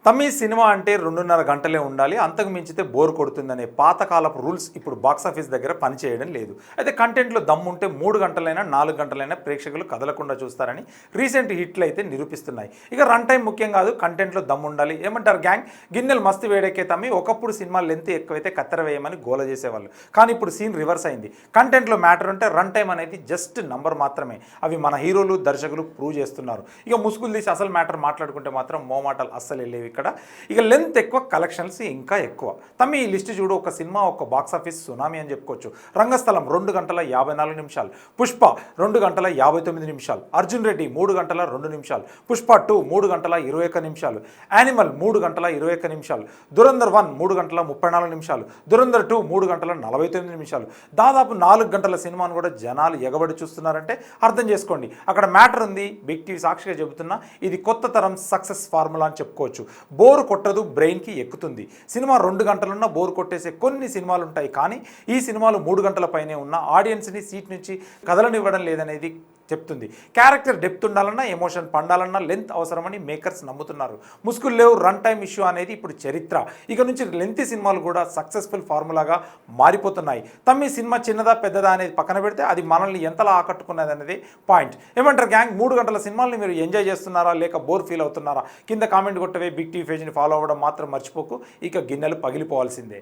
తమ్మి సినిమా అంటే 2.5 గంటలే ఉండాలి, అంతకు మించితే బోర్ కొడుతుందనే పాతకాలపు రూల్స్ ఇప్పుడు బాక్సాఫీస్ దగ్గర పనిచేయడం లేదు. అయితే కంటెంట్లో దమ్ముంటే 3 గంటలైనా 4 గంటలైనా ప్రేక్షకులు కదలకుండా చూస్తారని రీసెంట్ హిట్లు అయితే నిరూపిస్తున్నాయి. ఇక రన్ టైం ముఖ్యం కాదు, కంటెంట్లో దమ్ము ఉండాలి. ఏమంటారు గ్యాంగ్? గిన్నెలు మస్తు వేడెక్కే తమ్మి. ఒకప్పుడు సినిమా లెంత్ ఎక్కువైతే కత్తెర వేయమని గోల చేసేవాళ్ళు, కానీ ఇప్పుడు సీన్ రివర్స్ అయింది. కంటెంట్లో మ్యాటర్ ఉంటే రన్ టైం అనేది జస్ట్ నంబర్ మాత్రమే. అవి మన హీరోలు దర్శకులు ప్రూవ్ చేస్తున్నారు. ఇక ముసుగులు తీసి అసలు మ్యాటర్ మాట్లాడుకుంటే మాత్రం మోమాటలు అస్సలు వెళ్ళేవి ఇక్కడ. ఇక లెంత్ ఎక్కువ, కలెక్షన్స్ ఇంకా ఎక్కువ. తమ్మి ఈ లిస్ట్ చూడు, ఒక సినిమా ఒక బాక్సాఫీస్ సునామీ అని చెప్పుకోవచ్చు. రంగస్థలం 2 గంటల 54 నిమిషాలు, పుష్ప 2 గంటల 59 నిమిషాలు, అర్జున్ రెడ్డి 3 గంటల 2 నిమిషాలు, పుష్ప 2 3 గంటల 21 నిమిషాలు, యానిమల్ 3 గంటల 21 నిమిషాలు, దురంధర్ 1 3 గంటల 34 నిమిషాలు, దురంధర్ 2 3 గంటల 49 నిమిషాలు. దాదాపు 4 గంటల సినిమాను కూడా జనాలు ఎగబడి చూస్తున్నారంటే అర్థం చేసుకోండి, అక్కడ మ్యాటర్ ఉంది. బిగ్ టీవీ సాక్షిగా చెబుతున్నా, ఇది కొత్త తరం సక్సెస్ ఫార్ములా అని చెప్పుకోవచ్చు. బోర్ కొట్టదు, బ్రెయిన్కి ఎక్కుతుంది. సినిమా 2 గంటలున్నా బోర్ కొట్టేసే కొన్ని సినిమాలు ఉంటాయి, కానీ ఈ సినిమాలు 3 గంటల పైనే ఉన్న ఆడియన్స్ని సీట్ నుంచి కదలనివ్వడం లేదనేది చెప్తుంది. క్యారెక్టర్ డెప్త్ ఉండాలన్నా, ఎమోషన్ పండాలన్నా లెంత్ అవసరమని మేకర్స్ నమ్ముతున్నారు. ముసుగులు లేవు, రన్ టైం ఇష్యూ అనేది ఇప్పుడు చరిత్ర. ఇక నుంచి లెంతీ సినిమాలు కూడా సక్సెస్ఫుల్ ఫార్ములాగా మారిపోతున్నాయి. తమ్మి సినిమా చిన్నదా పెద్దదా అనేది పక్కన పెడితే అది మనల్ని ఎంతలా ఆకట్టుకున్నది అనేది పాయింట్. ఏమంటారు గ్యాంగ్? 3 గంటల సినిమాల్ని మీరు ఎంజాయ్ చేస్తున్నారా, లేక బోర్ ఫీల్ అవుతున్నారా? కింద కామెంట్ కొట్టవే. బిగ్ టీవీ పేజ్ని ఫాలో అవ్వడం మాత్రం మర్చిపోకు. ఇక గిన్నెలు పగిలిపోవాల్సిందే.